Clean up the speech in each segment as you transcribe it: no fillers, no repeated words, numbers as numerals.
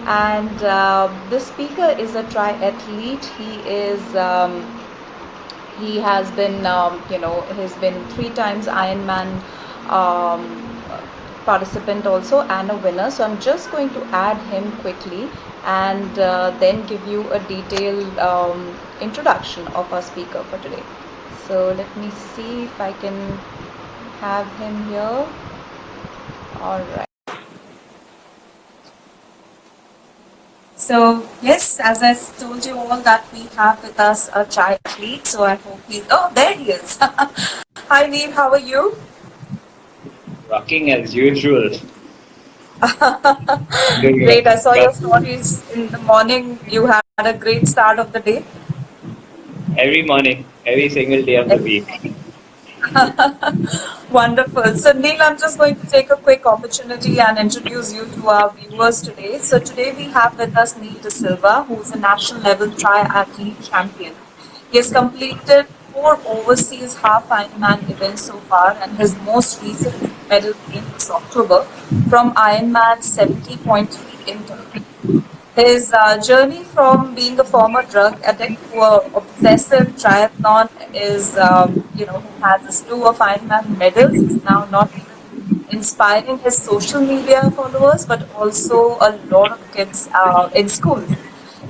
And this speaker is a triathlete. He has been, he's been 3 times Ironman um, participant also and a winner. So I'm just going to add him quickly and then give you a detailed introduction of our speaker for today. So let me see if I can have him here. All right. So yes, as I told you all that we have with us a triathlete. So I hope he's. Oh, there he is. Hi Neil, how are you? Rocking as usual. Great. I saw your stories in the morning. You had a great start of the day. Every morning, every single day of the week. Wonderful. So, Neil, I'm just going to take a quick opportunity and introduce you to our viewers today. So, today we have with us Neil De Silva, who is a national level triathlete champion. He has completed 4 overseas half Ironman events so far, and his most recent medal came this October from Ironman 70.3 in Turkey. His journey from being a former drug addict to an obsessive triathlon is, who has a slew of Ironman medals, is now not even inspiring his social media followers, but also a lot of kids in schools.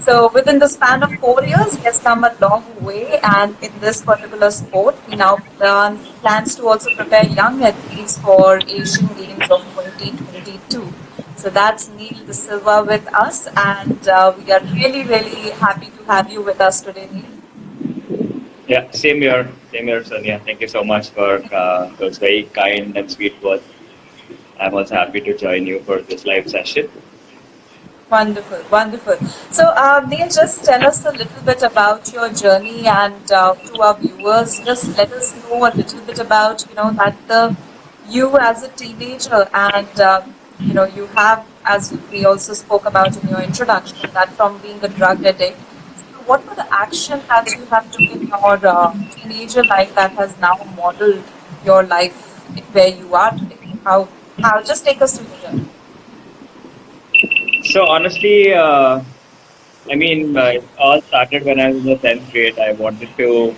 So within the span of 4 years, he has come a long way, and in this particular sport, he now plans to also prepare young athletes for Asian Games of 2022. So that's Neil De Silva with us, and we are really, really happy to have you with us today, Neil. Yeah, same here, Sonia. Thank you so much for those very kind and sweet words. I'm also happy to join you for this live session. Wonderful, wonderful. So, Neil, just tell us a little bit about your journey, and to our viewers, just let us know a little bit about, that the you as a teenager, and you have, as we also spoke about in your introduction, that from being a drug addict. So what were the action that you have taken in your teenager life that has now modeled your life where you are today? How? Just take us through the journey. So honestly, it all started when I was in the 10th grade. I wanted to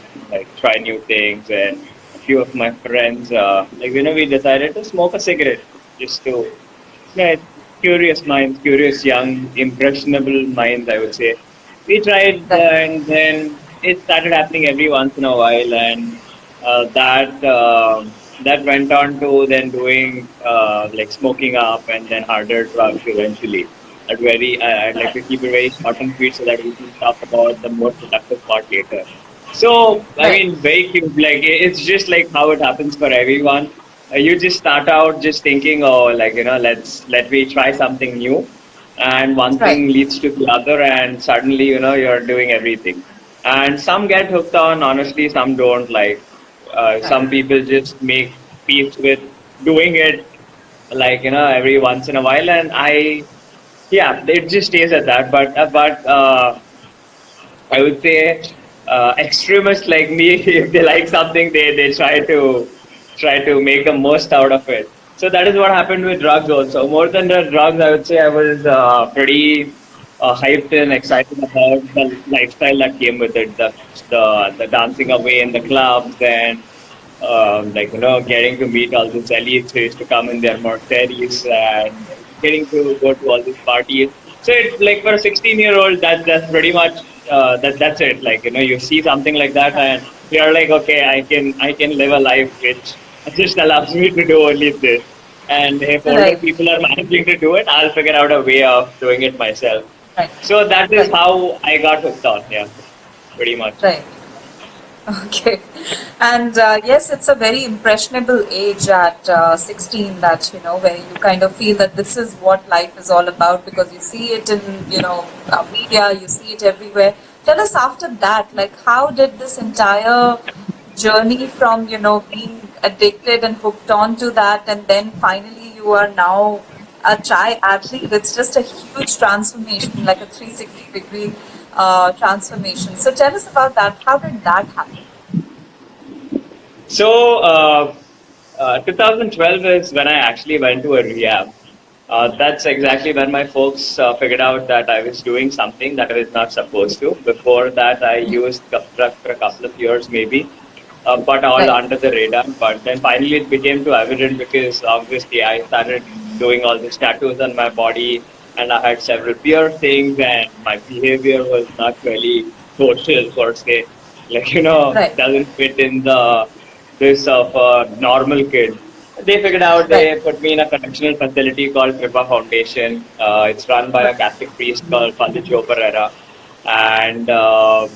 try new things, and a few of my friends, we decided to smoke a cigarette just to, yeah, curious minds, curious young, impressionable minds, I would say. We tried, Right. and then it started happening every once in a while, and that went on to then doing smoking up, and then harder drugs eventually. I'd like to keep it very short and sweet so that we can talk about the more productive part later. So, Right. very cute. It's just like how it happens for everyone. You just start out just thinking, oh, let me try something new, and one Right. thing leads to the other, and suddenly, you're doing everything. And some get hooked on, honestly, some don't. Right. Some people just make peace with doing it, every once in a while, and yeah, it just stays at that. But I would say extremists like me, if they like something, they try to make the most out of it. So that is what happened with drugs also. More than the drugs, I would say I was pretty hyped and excited about the lifestyle that came with it. The dancing away in the clubs, and getting to meet all these elites who used to come in their Mercedes, and getting to go to all these parties. So it's like for a 16-year-old, that's pretty much that's it. You see something like that, and you're like, okay, I can live a life which just allows me to do only this. And if older Right. people are managing to do it, I'll figure out a way of doing it myself. Right. So that is Right. how I got hooked on. Yeah, pretty much. Right. Okay. And yes, it's a very impressionable age at 16 that, where you kind of feel that this is what life is all about because you see it in, media, you see it everywhere. Tell us after that, like, how did this entire journey from, being addicted and hooked on to that, and then finally you are now a triathlete? It's just a huge transformation, like a 360-degree transformation. So tell us about that. How did that happen? So 2012 is when I actually went to a rehab. That's exactly when my folks figured out that I was doing something that I was not supposed to. Before that, I used drug for a couple of years, maybe, but all Right. under the radar. But then finally, it became too evident because obviously I started doing all these tattoos on my body, and I had several piercings, and my behavior was not really social per se. Like Right. doesn't fit in the this of a normal kid. They figured out, Right. they put me in a correctional facility called Kripa Foundation. It's run by a Right. Catholic priest called Father Joe Pereira, and uh,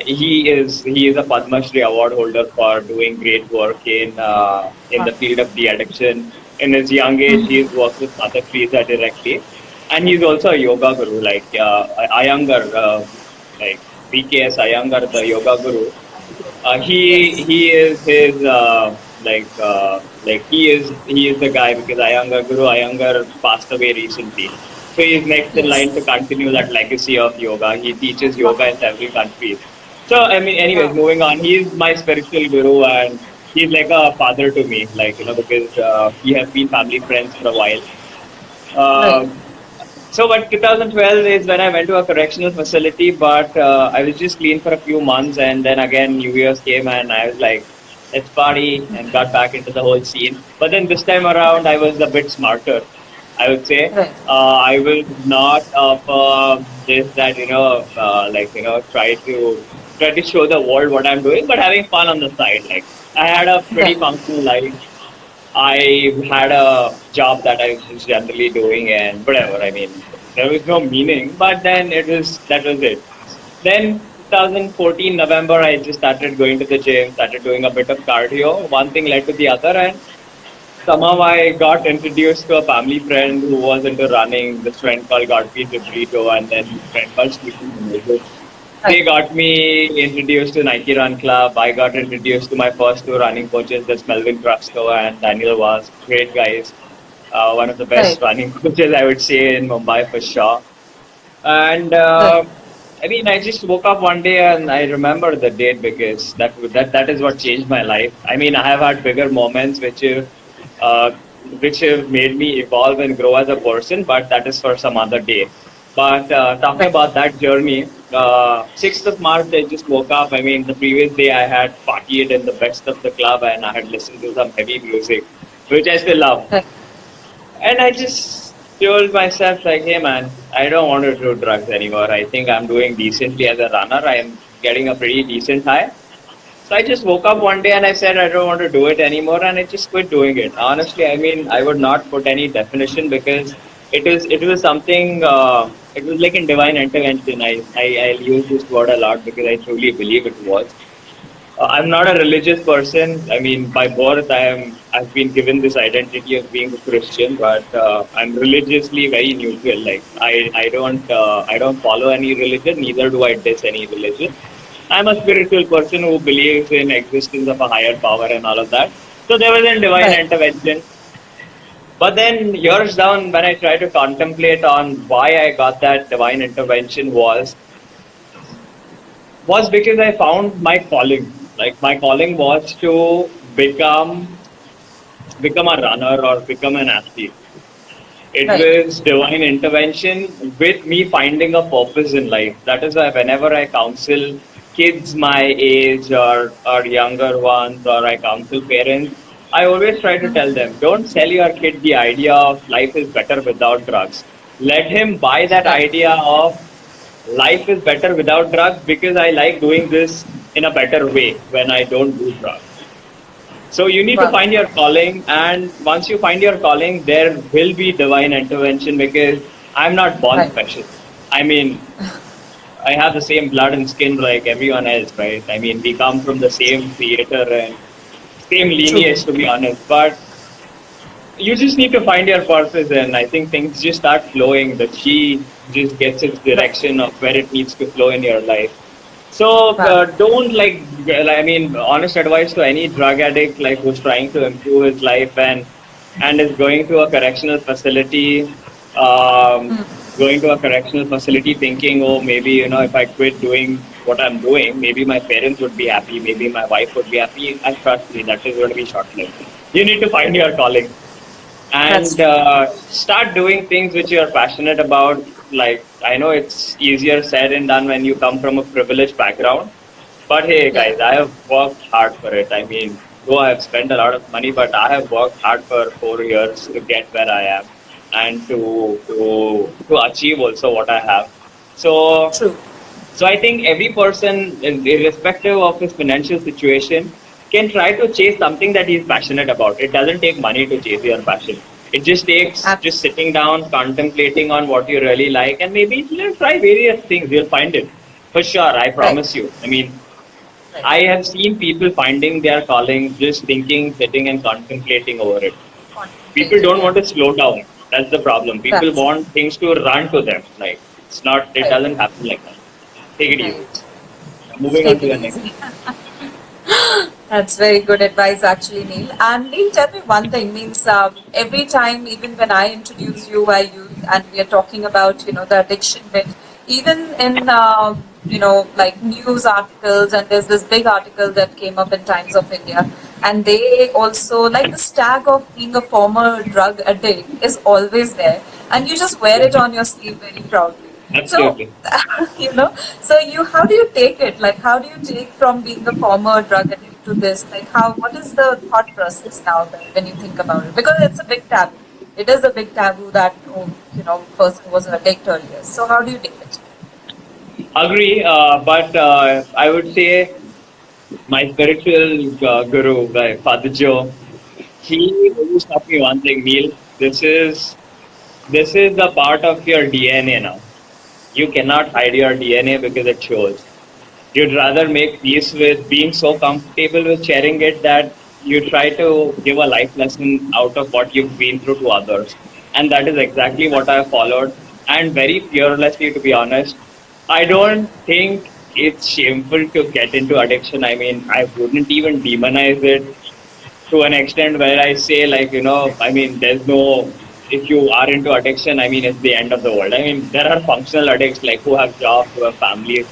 he is a Padma Shri award holder for doing great work in Wow. the field of de-addiction. In his young age, he's worked with Mother Teresa directly, and he's also a yoga guru, like Iyengar, like BKS Iyengar, the yoga guru. He Yes. he is his like he is the guy because Guru Iyengar passed away recently. So he is next in Yes. line to continue that legacy of yoga. He teaches yoga in several countries. So I mean, anyways, Wow. moving on. He is my spiritual guru and he's like a father to me. Like because we have been family friends for a while. Right. Um but 2012 is when I went to a correctional facility, but I was just clean for a few months, and then again New Year's came, and I was like, let's party, and got back into the whole scene. But then this time around, I was a bit smarter, I would say. Right. I will not this that try to show the world what I'm doing, but having fun on the side. Like I had a pretty Right. functional life. I had a job that I was generally doing and whatever. I mean, there was no meaning, but then that was it. Then 2014 November, I just started going to the gym, started doing a bit of cardio. One thing led to the other, and somehow I got introduced to a family friend who was into running. This friend called Godfrey Brito, and then this friend called Stephen. They Right. got me introduced to Nike Run Club. I got introduced to my first two running coaches, that's Melvin Krupsko and Daniel Was. Great guys. One of the best Right. running coaches, I would say, in Mumbai for sure. And Right. I mean, I just woke up one day and I remember the date because that is what changed my life. I mean, I have had bigger moments uh, which have made me evolve and grow as a person, but that is for some other day. But talking Right. about that journey, 6th of March, I just woke up. I mean, the previous day I had partied in the best of the club and I had listened to some heavy music, which I still love. Right. And I just told myself, like, hey man, I don't want to do drugs anymore. I think I'm doing decently as a runner. I'm getting a pretty decent high. So I just woke up one day and I said, I don't want to do it anymore. And I just quit doing it. Honestly, I mean, I would not put any definition because it was something, it was like in divine intervention. I'll use this word a lot because I truly believe it was. I'm not a religious person. I mean, by birth, I've been given this identity of being a Christian, but I'm religiously very neutral. Like I don't follow any religion, neither do I diss any religion. I'm a spiritual person who believes in existence of a higher power and all of that. So there was a divine Right. intervention. But then years down, when I try to contemplate on why I got that divine intervention was because I found my calling. Like my calling was to become a runner or become an athlete. It Right. was divine intervention with me finding a purpose in life. That is why whenever I counsel kids my age or younger ones or I counsel parents, I always try to tell them, don't sell your kid the idea of life is better without drugs. Let him buy that Right. idea of life is better without drugs because I like doing this in a better way when I don't do drugs. So you need to Wow. find your calling, and once you find your calling, there will be divine intervention because I'm not born Right. special. I mean, I have the same blood and skin like everyone else, right? I mean, we come from the same theater and same True. lineage, to be honest. But you just need to find your purpose, and I think things just start flowing. The chi just gets its Right. direction of where it needs to flow in your life. So Wow. don't like. I mean, honest advice to any drug addict like who's trying to improve his life and is going to a correctional facility, um, going to a correctional facility thinking, oh, maybe if I quit doing what I'm doing, maybe my parents would be happy, maybe my wife would be happy. And trust me, that is going to be short lived. You need to find your calling. That's and true. start doing things which you are passionate about. Like, I know it's easier said and done when you come from a privileged background, but hey, Yeah. guys, I have worked hard for it. I mean, though I have spent a lot of money, but I have worked hard for 4 years to get where I am and to achieve also what I have. So True. so I think every person, irrespective of his financial situation, can try to chase something that he's passionate about. It doesn't take money to chase your passion. It just takes just Absolutely. sitting down, contemplating on what you really like, and maybe try various things. You'll find it for sure. I Right. promise you. I mean, Right. I have seen people finding their calling just thinking, sitting, and contemplating over it. People Contemplating. don't Yeah. want to slow down. That's the problem. People That's want things to run to them. Like, it's not. It right. doesn't happen like that. Take it easy. Right. Moving on Take to it the next. easy. That's very good advice, actually, Neil. And Neil, tell me one thing. Means every time, even when I introduce you, and we are talking about the addiction bit. Even in like news articles, and there's this big article that came up in Times of India, and they also like the tag of being a former drug addict is always there, and you just wear it on your sleeve very proudly. So, Absolutely. so how do you take it? Like, how do you take from being a former drug addict to this? Like, what is the thought process now when you think about it? Because it's a big taboo. It is a big taboo that, person was an addict earlier. So, how do you take it? Agree, but I would say my spiritual guru, Father Joe, he always taught me one thing, Neil. This is the part of your DNA now. You cannot hide your DNA because it shows. You'd rather make peace with being so comfortable with sharing it that you try to give a life lesson out of what you've been through to others. And that is exactly what I followed. And very fearlessly, to be honest, I don't think it's shameful to get into addiction. I mean, I wouldn't even demonize it to an extent where I say, like, I mean, there's no, if you are into addiction, I mean, it's the end of the world. I mean, there are functional addicts, like, who have jobs, who have families.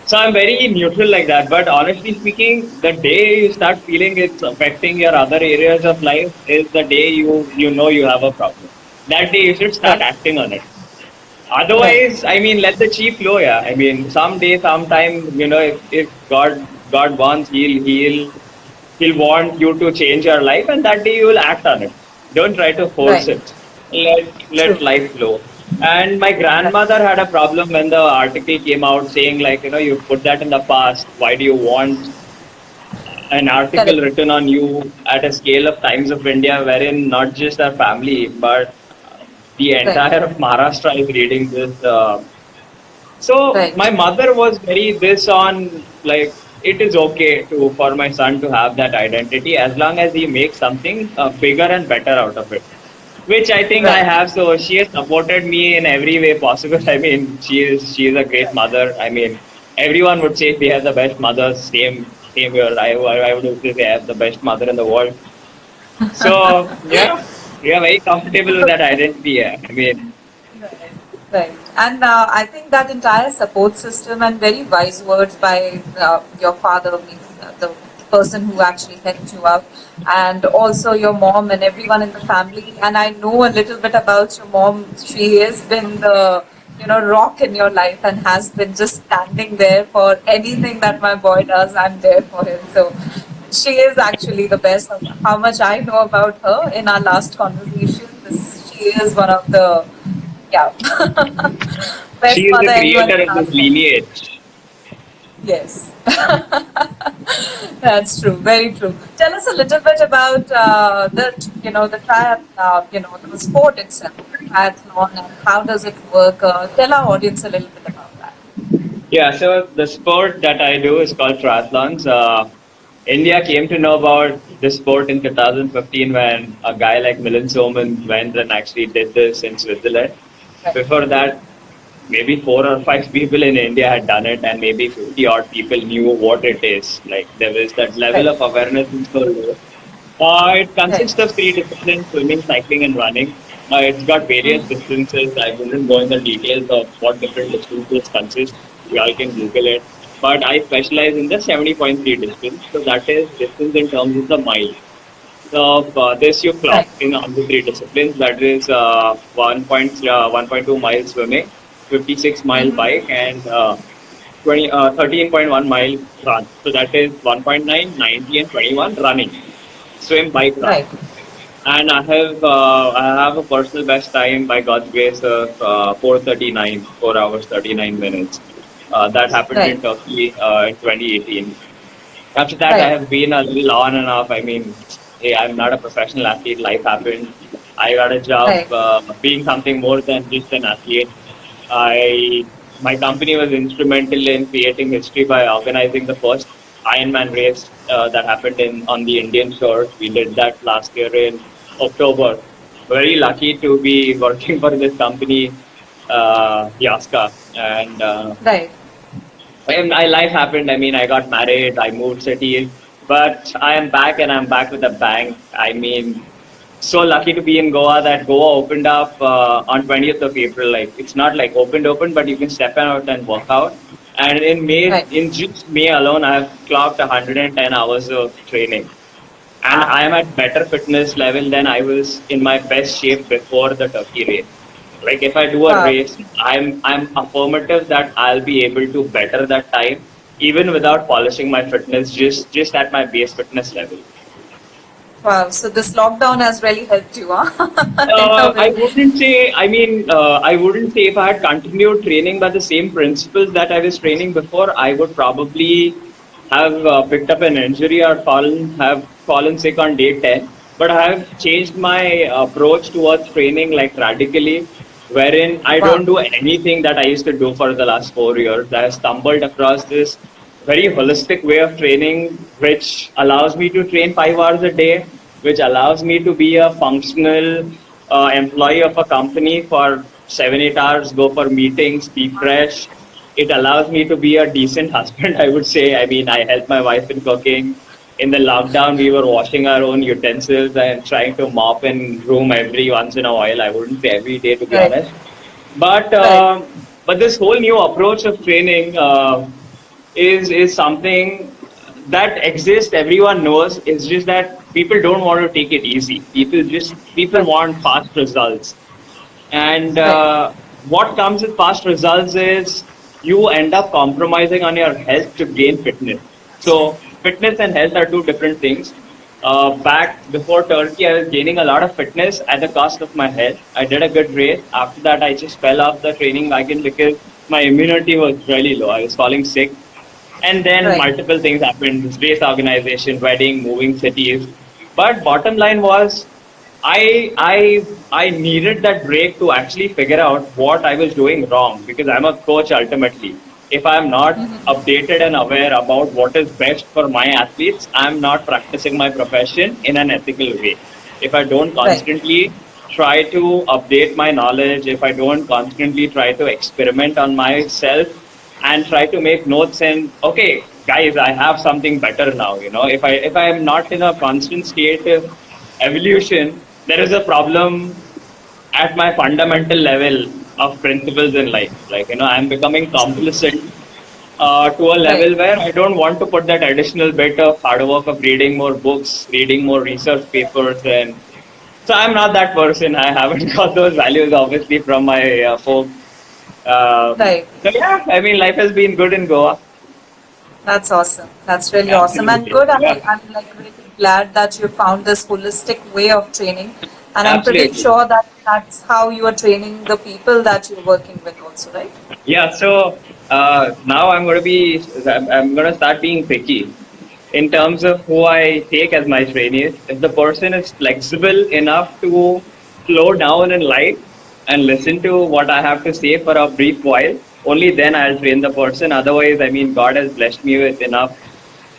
So I'm very neutral like that. But honestly speaking, the day you start feeling it's affecting your other areas of life is the day you know you have a problem. That day you should start Right, acting on it. right, Otherwise, I mean, let the chief flow. Yeah, I mean, someday, sometime, if God wants, he'll want you to change your life, and that day you will act on it. Don't try to force right. it. Let True. life flow. And my Right, grandmother had a problem when the article came out saying, like, you put that in the past. Why do you want an article correct. written on you at a scale of Times of India, wherein not just our family but the Right, entire Maharashtra is reading this? So my right, mother was very this on, like, it is okay to for my son to have that identity as long as he makes something bigger and better out of it, which I think I right, have. So she has supported me in every way possible. I mean, she is a great mother. I mean, everyone would say we have the best mother. Same here. I would also say I have the best mother in the world. So yeah, we are very comfortable with that identity. Yeah. I mean, right. Right. And I think that entire support system and very wise words by your father, means the person who actually helped you out, and also your mom and everyone in the family. And I know a little bit about your mom. She has been the rock in your life and has been just standing there for anything that my boy does. I'm there for him. So she is actually the best. How much I know about her in our last conversation, she is one of the yeah. she Best is the mother anyone creator can of this ask for. lineage. Yes. That's true. Very true. Tell us a little bit about the sport itself, the triathlon, and how does it work? Tell our audience a little bit about that. Yeah, so the sport that I do is called triathlons. India came to know about this sport in 2015 when a guy like Milan Soman went and actually did this in Switzerland. Right. Before that, maybe 4 or 5 people in India had done it, and maybe 50 odd people knew what it is. Like, there was that level Right. of awareness is so low. It Right. consists of three disciplines: swimming, cycling, and running. It's got various distances. I wouldn't go in the details of what different distances consist. You all can Google it. But I specialize in the 70.3 distance. So that is distance in terms of the mile. this you clock Right. in all the three disciplines. That is 1.2 miles swimming, 56 mile Mm-hmm. bike, and 13.1 mile run. So that is 1.9, 90, and 21 running. Swim, bike, run. Right. And I have a personal best time by God's grace of 4:39, 4 hours 39 minutes. That happened Right. in Turkey in 2018. After that, I Right. have been a little on and off. I mean, hey, I'm not a professional athlete. Life happened. I got a job Right. being something more than just an athlete. I My company was instrumental in creating history by organizing the first Ironman race that happened in on the Indian shores. We did that last year in October. Very lucky to be working for this company, Yaska, and Right. life happened. I mean, I got married, I moved cities, but I am back and I'm back with a bang. I mean, so lucky to be in Goa that Goa opened up on 20th of April. Like, it's not like open, but you can step out and work out. And Right. In just May alone, I have clocked 110 hours of training. And Wow. I am at better fitness level than I was in my best shape before the Turkey race. Like if I do a Wow. race, I'm affirmative that I'll be able to better that time even without polishing my fitness, just at my base fitness level. Wow. So this lockdown has really helped you, huh? In a I way. wouldn't say. I mean, I wouldn't say if I had continued training by the same principles that I was training before, I would probably have picked up an injury or have fallen sick on day 10. But I have changed my approach towards training like radically, wherein I Wow. don't do anything that I used to do for the last 4 years. I have stumbled across this very holistic way of training, which allows me to train 5 hours a day, which allows me to be a functional employee of a company for 7, 8 hours, go for meetings, be fresh. It allows me to be a decent husband, I would say. I mean, I help my wife in cooking. In the lockdown, we were washing our own utensils and trying to mop and broom every once in a while. I wouldn't say every day, to be Right. honest. But Right. this whole new approach of training is something that exists. Everyone knows. It's just that people don't want to take it easy. People Right. want fast results, and Right. what comes with fast results is you end up compromising on your health to gain fitness. So fitness and health are two different things. Back before Turkey, I was gaining a lot of fitness at the cost of my health. I did a good race. After that, I just fell off the training wagon because my immunity was really low. I was falling sick, and then Right. multiple things happened: race organization, wedding, moving cities. But bottom line was, I needed that break to actually figure out what I was doing wrong, because I'm a coach ultimately. If I'm not updated and aware about what is best for my athletes, I'm not practicing my profession in an ethical way. If I don't Right. constantly try to update my knowledge, if I don't constantly try to experiment on myself and try to make notes and okay, guys, I have something better now. If I am not in a constant state of evolution, there is a problem at my fundamental level of principles in life. Like, I'm becoming complacent to a Right. level where I don't want to put that additional bit of hard work of reading more books, reading more research papers, and so I'm not that person. I haven't got those values, obviously, from my folks. Right. So yeah, I mean, life has been good in Goa. That's awesome. That's really awesome and Absolutely. good. Yeah, I'm like really glad that you found this holistic way of training, and I'm pretty absolutely. sure that that's how you are training the people that you're working with also, right? Yeah, so now I'm going to start being picky in terms of who I take as my trainees. If the person is flexible enough to slow down in life and listen to what I have to say for a brief while, only then I'll train the person. Otherwise, I mean, God has blessed me with enough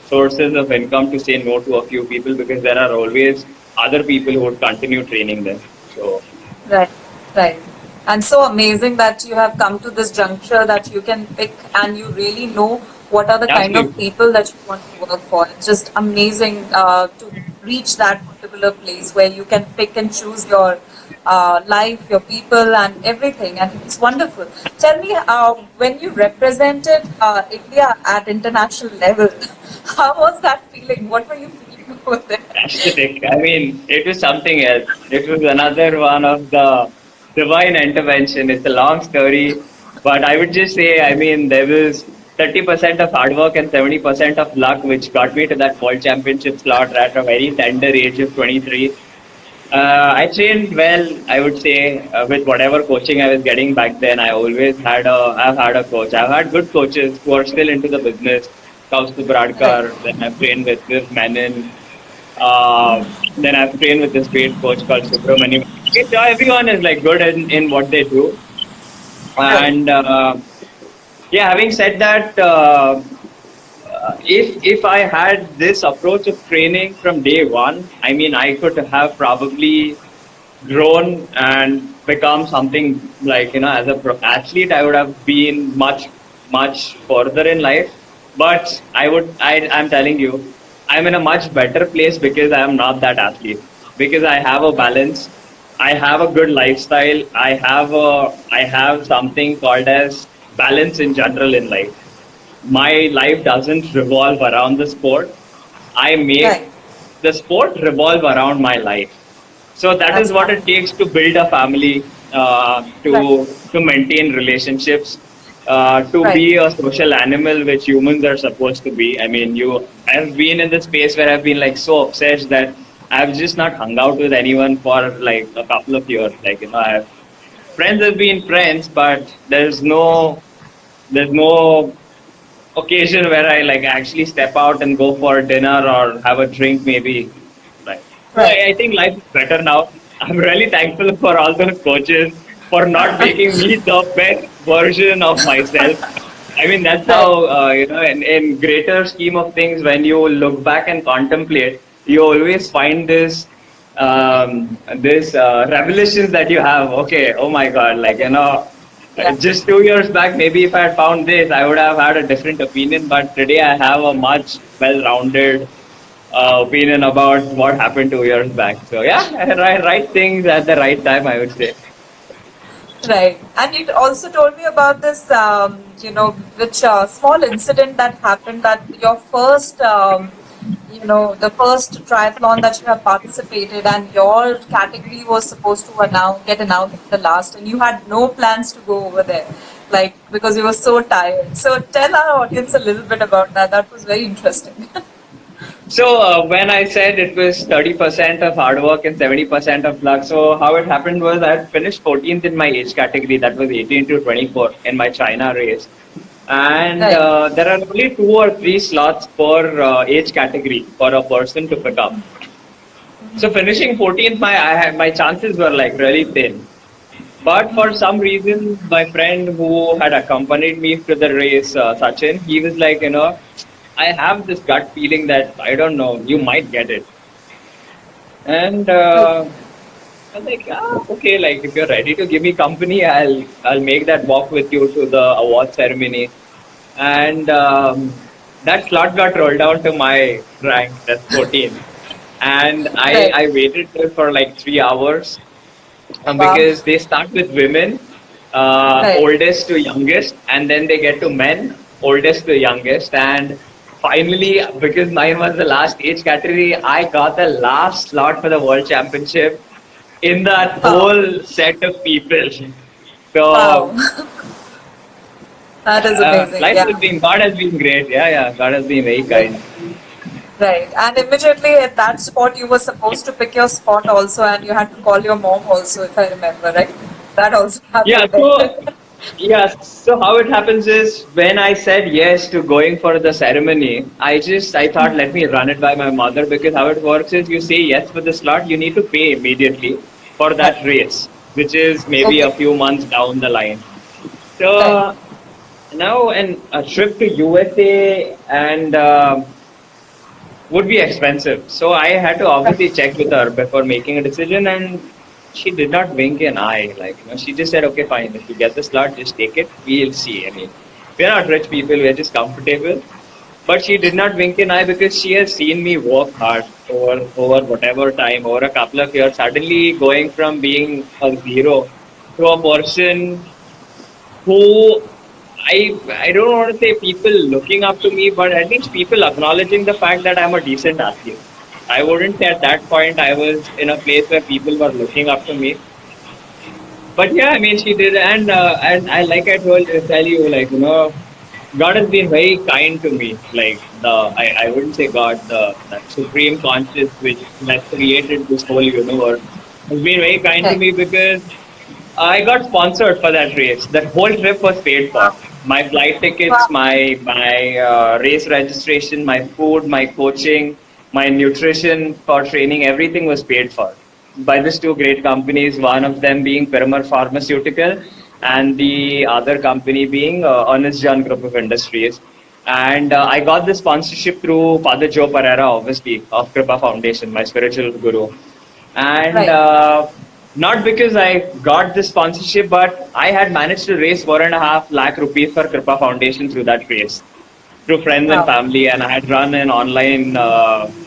sources of income to say no to a few people, because there are always other people who would continue training them. So, Right, right. And so amazing that you have come to this juncture that you can pick and you really know what are the kind of absolutely. people that you want to work for. It's just amazing to reach that particular place where you can pick and choose your life, your people, and everything. And it's wonderful. Tell me, when you represented India at international level, how was that feeling? What were you feeling over there? aesthetic. I mean, it was something else. It was another one of the divine intervention. It's a long story, but I would just say, I mean, there was 30% of hard work and 70% of luck, which got me to that world championship slot at a very tender age of 23. I trained well, I would say, with whatever coaching I was getting back then. I've had a coach. I've had good coaches who are still into the business. Kaustuv Right. Bradkar, then I've trained with Viv Menon, then I've trained with this great coach called Subramaniam. Everyone is like good in what they do. Right. And yeah, having said that, if I had this approach of training from day one, I mean, I could have probably grown and become something like, as a pro athlete, I would have been much further in life. But I'm telling you, I'm in a much better place because I am not that athlete, because I have a balance, I have a good lifestyle, I have something called as balance in general in life. My life doesn't revolve around the sport. I make Right. the sport revolve around my life. So that is That's what fine. it takes to build a family, Right. to maintain relationships, to Right. be a social animal which humans are supposed to be. I mean, I've been in the space where I've been like so obsessed that I've just not hung out with anyone for like a couple of years. Like, I've friends have been friends, but there's no occasion where I like actually step out and go for dinner or have a drink maybe. Right. So Right. I think life is better now. I'm really thankful for all those coaches for not making me the best version of myself. I mean, that's Right. how, in greater scheme of things, when you look back and contemplate, you always find this revelations that you have. Okay, oh my God, like, Yeah. just 2 years back, maybe if I had found this, I would have had a different opinion. But today, I have a much well-rounded opinion about what happened 2 years back. So yeah, right things at the right time, I would say. Right. And you also told me about this, which small incident that happened, that your first, the first triathlon that you have participated, and your category was supposed to get announced at the last, and you had no plans to go over there, like, because you were so tired. So tell our audience a little bit about that. That was very interesting. So when I said it was 30% of hard work and 70% of luck, so how it happened was I had finished 14th in my age category, that was 18 to 24 in my China race. And Right. there are only 2 or 3 slots per age category for a person to pick up. So finishing 14th, my chances were like really thin. But for some reason, my friend who had accompanied me to the race, Sachin, he was like, I have this gut feeling that I don't know, you might get it. And Okay. I was like, okay, like if you're ready to give me company, I'll make that walk with you to the award ceremony. And that slot got rolled down to my rank, that's 14. And I Right. I waited there for like 3 hours, Wow. because they start with women, Right. oldest to youngest, and then they get to men, oldest to youngest. And finally, because mine was the last age category, I got the last slot for the world championship in that Wow. whole set of people. Wow. So That is amazing. life has Yeah. been, God has been great. Yeah, yeah, God has been very Right. kind. Right. And immediately at that spot, you were supposed to pick your spot also, and you had to call your mom also, if I remember, right? That also Yeah, happened there. so so how it happens is when I said yes to going for the ceremony, I thought let me run it by my mother, because how it works is you say yes for the slot, you need to pay immediately for Right. that race, which is maybe a Okay. few months down the line. Right. So now a trip to USA and would be expensive. So I had to Right. obviously check with her before making a decision, and she did not wink an eye. Like, she just said, "Okay, fine. If you get the slot, just take it. We'll see." I mean, we're not rich people; we're just comfortable. But she did not wink an eye, because she has seen me work hard over whatever time, over a couple of years. Suddenly, going from being a zero to a person who I don't want to say people looking up to me, but at least people acknowledging the fact that I'm a decent athlete. I wouldn't say at that point I was in a place where people were looking up to me. But yeah, I mean, she did, and I like I tell you, like God has been very kind to me. Like I wouldn't say God, the supreme conscious which has created this whole universe has been very kind to Right. me because I got sponsored for that race. That whole trip was paid for. Wow. My flight tickets, Wow. my race registration, my food, my coaching, my nutrition for training, everything was paid for by these two great companies. One of them being Piramal Pharmaceutical, and the other company being Ernest John Group of Industries. And I got this sponsorship through Father Joe Pereira, obviously, of Kripa Foundation, my spiritual guru. And Right. not because I got this sponsorship, but I had managed to raise 4.5 lakh rupees for Kripa Foundation through that race, through friends and Wow. family. And I had run an online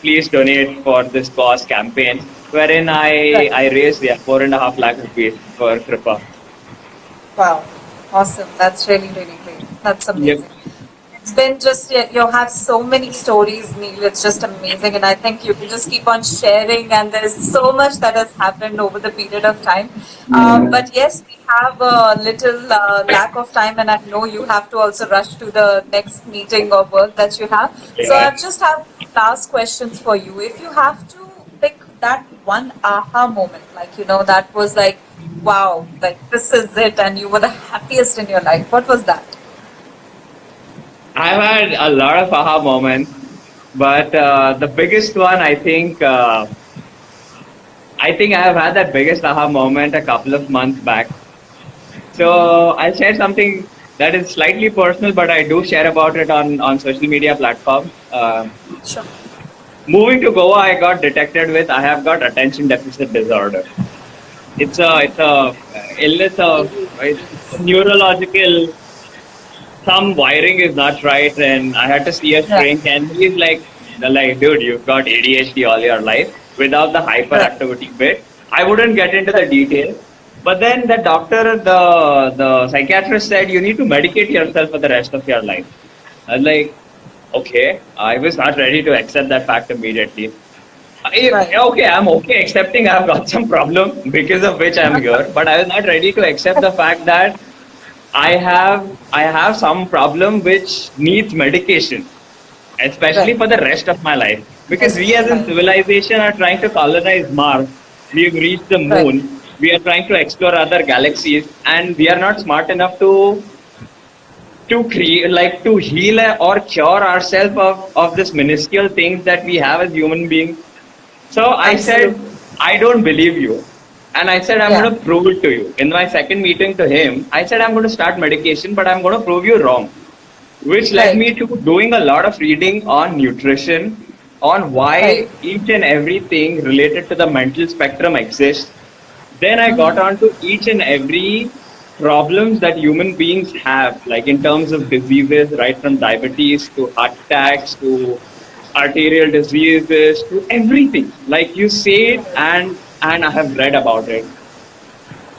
please donate for this cause campaign, wherein Right. I raised 4.5 lakh rupees for Kripa. Wow. Awesome. That's really, really great. That's Yep. amazing. It's been just, you have so many stories, Neil. It's just amazing. And I think you can just keep on sharing. And there's so much that has happened over the period of time. But yes, we have a little lack of time. And I know you have to also rush to the next meeting or work that you have. So Yeah. I just have last questions for you. If you have to pick that one aha moment, like, that was like, wow, like this is it. And you were the happiest in your life. What was that? I've had a lot of aha moments, but the biggest one, I think I have had that biggest aha moment a couple of months back. So I'll share something that is slightly personal, but I do share about it on social media platforms. Sure. Moving to Goa, I got detected with I have got attention deficit disorder. It's a illness of it's neurological. Some wiring is not right, and I had to see a Right. shrink. And he's like, dude, you've got ADHD all your life without the Right. hyperactivity bit. I wouldn't get into the details, but then the doctor, the psychiatrist said you need to medicate yourself for the rest of your life. I was like, okay, I was not ready to accept that fact immediately. Right. Okay, I'm okay accepting I've got some problem because of which I'm here, but I was not ready to accept the fact that I have some problem which needs medication, especially Right. for the rest of my life. Because Rest we of as your a life. civilization are trying to colonize Mars. We've reached the Right. moon. We are trying to explore other galaxies, and we are not smart enough to create, like, to heal or cure ourselves of this minuscule things that we have as human beings. So I said, Absolutely. I don't believe you. And I said, I'm Yeah. going to prove it to you. In my second meeting to him, I said, I'm going to start medication, but I'm going to prove you wrong. Which led Right. me to doing a lot of reading on nutrition, on Right. why each and everything related to the mental spectrum exists. Then I got on to each and every problems that human beings have, like in terms of diseases, right from diabetes to heart attacks to arterial diseases to everything. Like you say it, and I have read about it.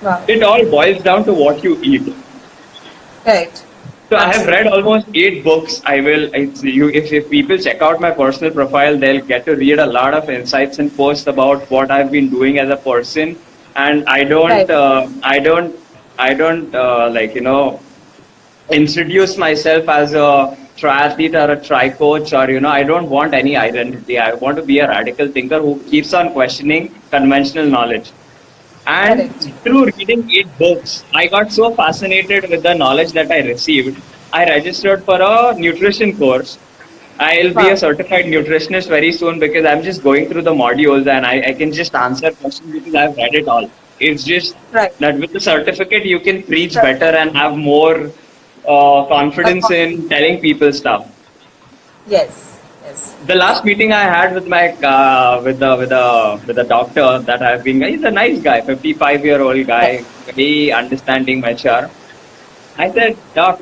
Wow. It all boils down to what you eat. Right. So I have read Absolutely. almost 8 books. I will, if people check out my personal profile, they'll get to read a lot of insights and posts about what I've been doing as a person. And Right. I don't introduce myself as a triathlete or a tri coach, or I don't want any identity. I want to be a radical thinker who keeps on questioning conventional knowledge. And Correct. through reading 8 books, I got so fascinated with the knowledge that I received. I registered for a nutrition course. I'll be a Wow. certified nutritionist very soon because I'm just going through the modules, and I can just answer questions because I've read it all. It's just Right. that with the certificate, you can preach Right. better and have more confidence in telling people stuff. Yes. Yes. The last meeting I had with my with the doctor that I've been, he's a nice guy, 55-year-old Right. guy, very understanding, mature. I said, Doc,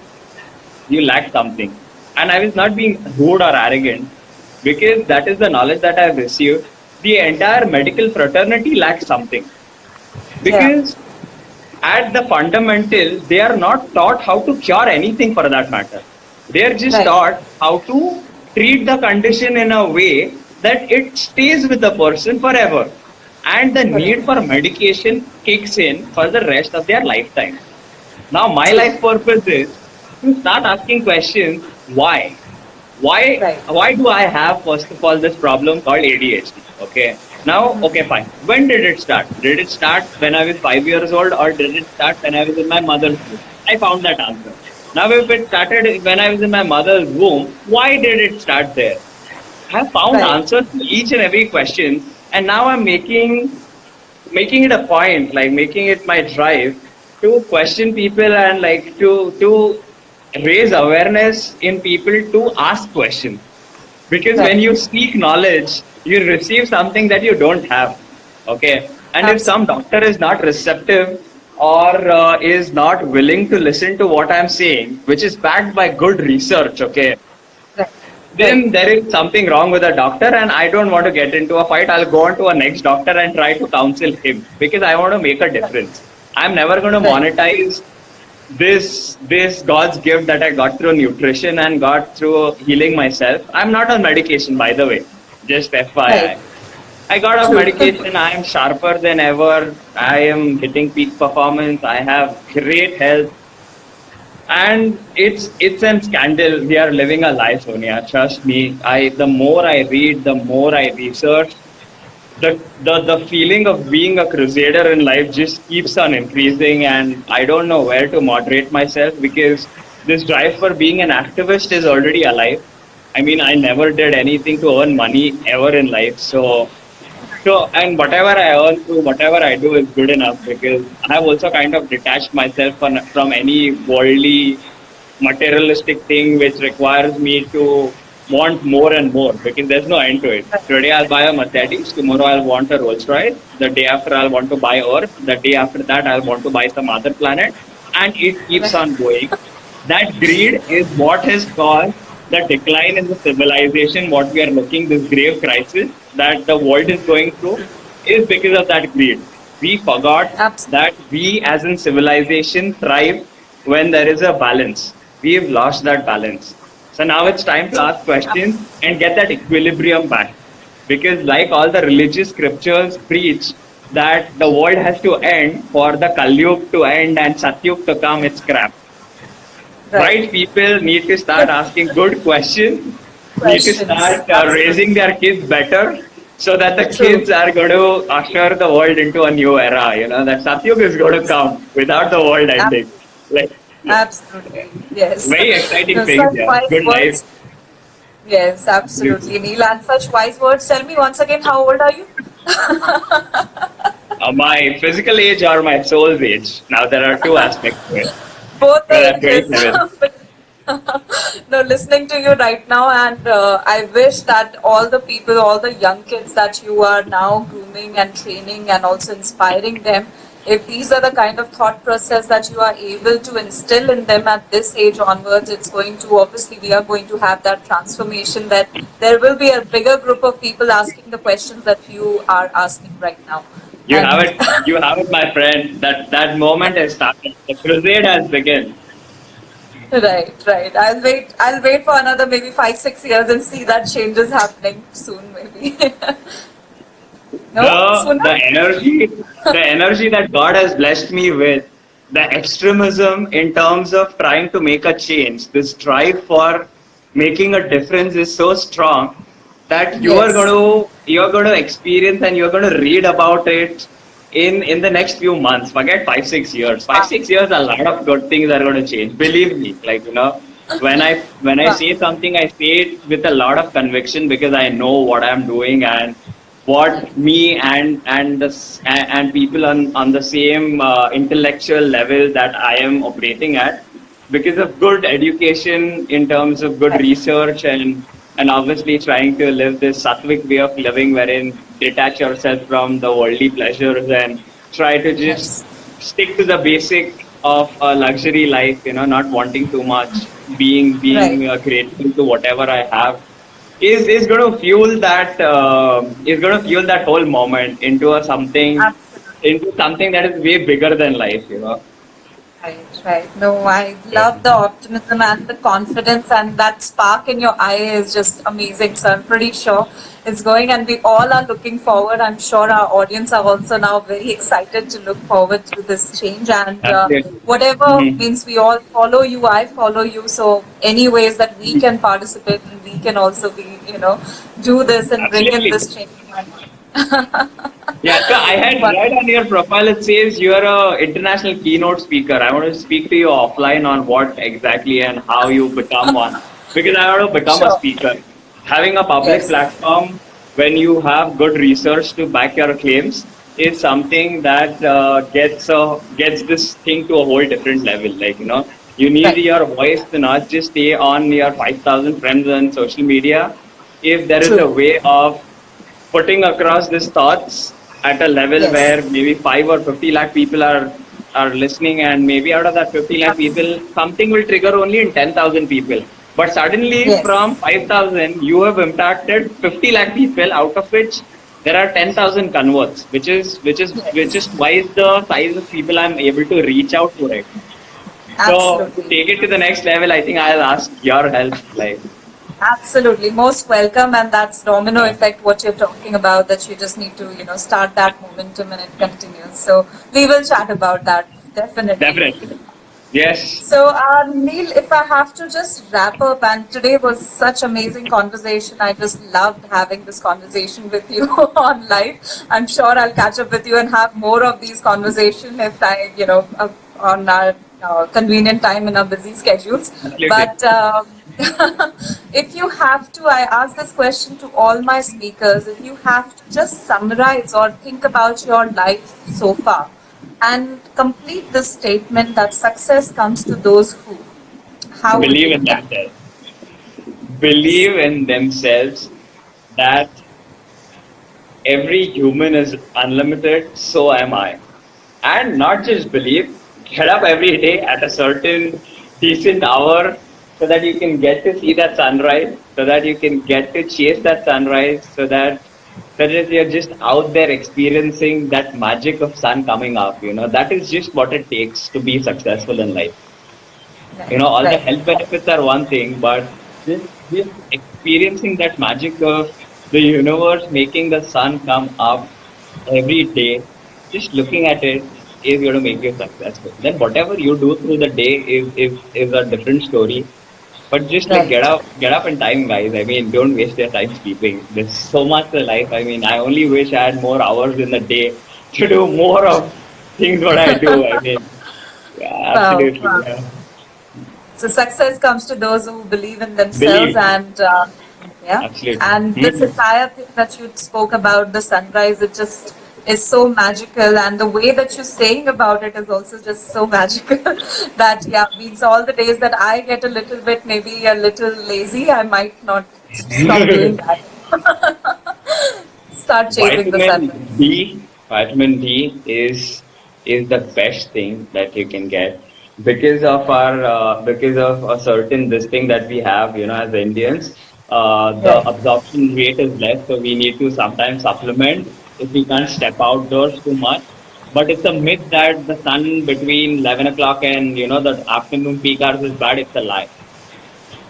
you lack something. And I was not being rude or arrogant because that is the knowledge that I've received. The entire medical fraternity lacks something Yeah. because at the fundamental, they are not taught how to cure anything for that matter. They are just Right. taught how to treat the condition in a way that it stays with the person forever. And the need Correct. for medication kicks in for the rest of their lifetime. Now, my True. life purpose is to start asking questions why? Right. Why do I have, first of all, this problem called ADHD? Okay. Now, okay, fine. When did it start? Did it start when I was 5 years old, or did it start when I was in my mother's womb? I found that answer. Now, if it started when I was in my mother's womb, why did it start there? I have found Right. answers to each and every question, and now I'm making it a point, like making it my drive to question people and like to raise awareness in people to ask questions. Because when Right. you seek knowledge, you receive something that you don't have. Okay, and if some Absolutely. doctor is not receptive or is not willing to listen to what I'm saying, which is backed by good research, okay, Right. Right. then there is something wrong with the doctor, and I don't want to get into a fight. I'll go on to a next doctor and try to counsel him because I want to make a Right. difference. I'm never going to Right. monetize this God's gift that I got through nutrition and got through healing myself. I'm not on medication, by the way. Just Right. FYI. I got off True. medication. I am sharper than ever. I am hitting peak performance. I have great health, and it's a scandal. We are living a lie, Sonia. Trust me. The more I read, the more I research, the feeling of being a crusader in life just keeps on increasing, and I don't know where to moderate myself because this drive for being an activist is already alive. I mean, I never did anything to earn money ever in life, and whatever I earn through whatever I do is good enough because I have also kind of detached myself from any worldly materialistic thing which requires me to want more and more because there's no end to it. Today I'll buy a Mercedes, tomorrow I'll want a Rolls Royce, the day after I'll want to buy Earth, the day after that I'll want to buy some other planet, and it keeps Right. on going. That greed is what has caused the decline in the civilization, what we are looking, this grave crisis that the world is going through, is because of that greed. We forgot Absolutely. that we as in civilization thrive when there is a balance. We've lost that balance. So now it's time to ask questions and get that equilibrium back. Because like all the religious scriptures preach that the world has to end for the Kalyug to end and Satyug to come, it's crap. Right. Right people need to start asking good questions, need to Questions. start raising Absolutely. their kids better so that the True. kids are going to usher the world into a new era. You know, that Satyug is going to come without the world Ab- ending. Like, Absolutely. Yes. very exciting No, things, such yeah. wise Good life. words. Yes, absolutely. Neil, and such wise words. Tell me once again, how old are you? My physical age or my soul's age. Now, there are two aspects to it. Both Well, the I'm ages. 27. No, listening to you right now, and I wish that all the people, all the young kids that you are now grooming and training and also inspiring them, if these are the kind of thought process that you are able to instill in them at this age onwards, it's going to, obviously, we are going to have that transformation that there will be a bigger group of people asking the questions that you are asking right now. And You have it, my friend. That moment has started. The crusade has begun. right, right. I'll wait for another maybe 5, 6 years and see that changes happening soon, maybe. No, The Suna? energy that God has blessed me with, the extremism in terms of trying to make a change, this drive for making a difference is so strong that Yes, you're going to experience and you're going to read about it in the next few months. Forget 5 6 years. Five wow, six years, a lot of good things are going to change. Believe me, like when I wow, say something, I say it with a lot of conviction because I know what I'm doing and what me and people on the same intellectual level that I am operating at because of good education in terms of good right, research and obviously trying to live this sattvic way of living wherein detach yourself from the worldly pleasures and try to just yes, stick to the basic of a luxury life, not wanting too much, right, being grateful to whatever I have is going to fuel that whole moment into absolutely. something that is way bigger than life. Right, right. No, I love the optimism and the confidence, and that spark in your eye is just amazing. So I'm pretty sure it's going, and we all are looking forward. I'm sure our audience are also now very excited to look forward to this change. And Absolutely. whatever Mhm. means we all follow you, I follow you. So any ways that we can participate and we can also be, do this and bring in Absolutely. this change. Yeah, so I had But read on your profile it says you're a international keynote speaker. I want to speak to you offline on what exactly and how you become one. Because I want to become a sure, speaker. Having a public yes, platform when you have good research to back your claims is something that gets this thing to a whole different level. Like, you need right, your voice to not just stay on your 5,000 friends on social media. If there is a true, way of putting across these thoughts at a level yes, where maybe 5 or 50 lakh people are listening, and maybe out of that 50 lakh people something will trigger only in 10,000 people, but suddenly yes. from 5,000 you have impacted 50 lakh people, out of which there are 10,000 converts, which is Yes, twice the size of people I'm able to reach out to, right? So to absolutely. take it to the next level, I think I'll ask your help, like. Absolutely. Most welcome. And that's domino Yeah, effect, what you're talking about, that you just need to, start that momentum and it continues. So we will chat about that definitely. definitely. Yes. So, Neil, if I have to just wrap up, and today was such amazing conversation. I just loved having this conversation with you on live. I'm sure I'll catch up with you and have more of these conversation if I, on our convenient time in our busy schedules. Absolutely. But if you have to, I ask this question to all my speakers. If you have to just summarize or think about your life so far, and complete this statement that success comes to those who. How would Believe you in do that? themselves. Yes. Believe in themselves that every human is unlimited, so am I. And not just believe, get up every day at a certain decent hour so that you can get to see that sunrise, so that you can get to chase that sunrise, so that you're just out there experiencing that magic of sun coming up. That is just what it takes to be successful in life. Right. All the Right. health benefits are one thing, but just experiencing that magic of the universe making the sun come up every day, just looking at it is going to make you successful. Then whatever you do through the day is a different story. But just like Right. get up in time, guys. I mean, don't waste your time sleeping. There's so much to life. I mean, I only wish I had more hours in the day to do more of things what I do. I mean, yeah, Wow. absolutely. Wow. Yeah. So success comes to those who believe in themselves, Believe. and yeah, Absolutely. and this Mhm. entire thing that you spoke about, the sunrise, it just is so magical, and the way that you're saying about it is also just so magical that yeah, means all the days that I get a little bit, maybe a little lazy, I might not stop doing that. Start chasing the Vitamin sunrise. D, vitamin D is the best thing that you can get because of a certain this thing that we have, as Indians. The Right. absorption rate is less, so we need to sometimes supplement if we can't step outdoors too much. But it's a myth that the sun between 11 o'clock and the afternoon peak hours is bad. It's a lie.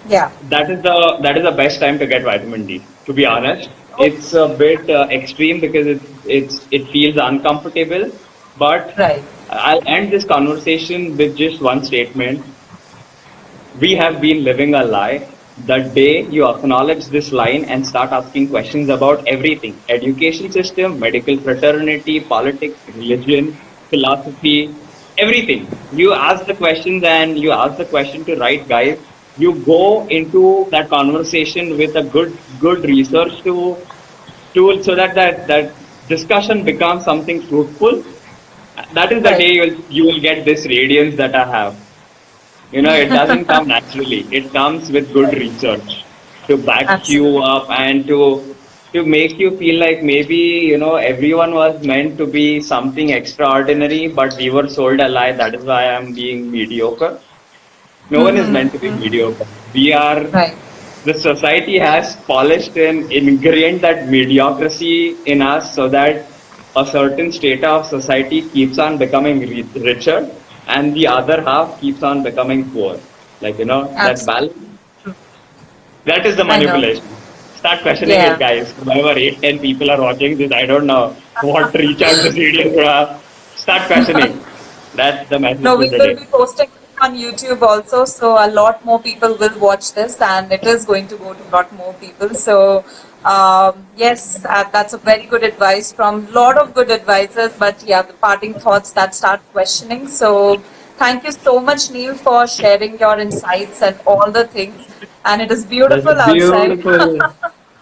Yeah. That is the best time to get vitamin D. To be honest, Oh, it's a bit extreme because it feels uncomfortable. But right. I'll end this conversation with just one statement: we have been living a lie. The day you acknowledge this line and start asking questions about everything: education system, medical fraternity, politics, religion, philosophy, everything. You ask the questions and you ask the question to right guys. You go into that conversation with a good research tool so that discussion becomes something fruitful. That is the Right. day you will get this radiance that I have. It doesn't come naturally. It comes with good Right. research to back Absolutely. you up and to make you feel like maybe everyone was meant to be something extraordinary, but we were sold a lie. That is why I'm being mediocre. No one is meant to be mediocre. We are Right. The society has polished and ingrained that mediocrity in us so that a certain strata of society keeps on becoming richer and the other half keeps on becoming poor. Like, that balance, Absolutely. that is the I know. manipulation. Start questioning it, Yeah. guys. Whenever 8, 10 people are watching this, I don't know what reach out this video would have. Start questioning. That's the message No, for we will today. be posting it on YouTube also, so a lot more people will watch this, and it is going to go to a lot more people. So, yes, that's a very good advice from lot of good advisors. But yeah, the parting thoughts that start questioning. So, thank you so much, Neil, for sharing your insights and all the things. And it is There's a beautiful outside. beautiful,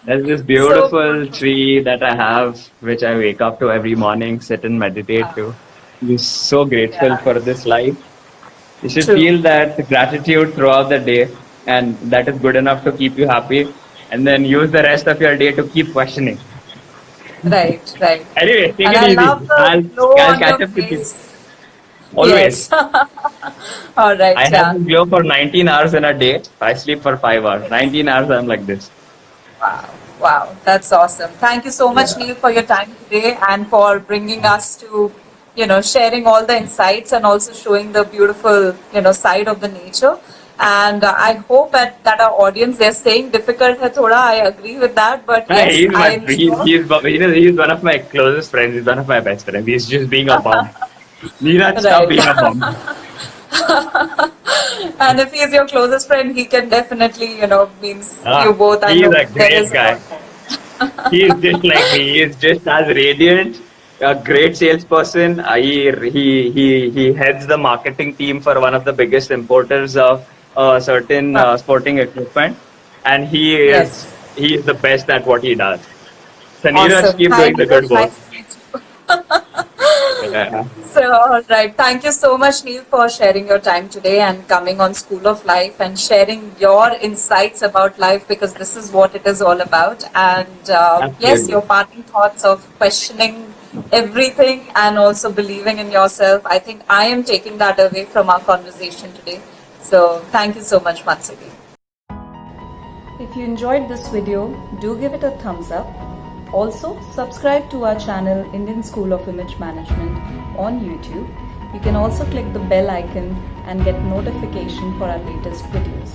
there's this So beautiful beautiful. tree that I have, which I wake up to every morning, sit and meditate to. I'm so grateful Yeah, for this life. You should true. feel that gratitude throughout the day, and that is good enough to keep you happy. And then use the rest of your day to keep questioning. Right, right. Anyway, take And it I easy. love the I'll, glow I'll on catch your up with you. face. Always. Yes. All right, I have yeah. this glow for 19 hours in a day. I sleep for 5 hours. 19 hours, I'm like this. Wow. Wow. That's awesome. Thank you so much, Yeah. Neil, for your time today and for bringing us to, sharing all the insights and also showing the beautiful, side of the nature. And I hope that our audience, they're saying difficult hai thoda. I agree with that. But Hey, yes, he's my I'm sure. he's one of my closest friends. He's one of my best friends. He's just being a bum. Neeraj, stop Right. being a bum. And if he's your closest friend, he can definitely, means you Ah, both. I he's know a there great is a guy. lot more. He's just like me. He's just as radiant, a great salesperson. He heads the marketing team for one of the biggest importers of certain Wow. sporting equipment, and Yes. he is the best at what he does. So Neeraj, Awesome. keep doing Thank the you. good work. Nice to meet you. Yeah. So, all right. Thank you so much, Neil, for sharing your time today and coming on School of Life and sharing your insights about life because this is what it is all about. And yes, Absolutely. your parting thoughts of questioning everything and also believing in yourself. I think I am taking that away from our conversation today. So, thank you so much once again. If you enjoyed this video, do give it a thumbs up. Also, subscribe to our channel Indian School of Image Management on YouTube. You can also click the bell icon and get notification for our latest videos.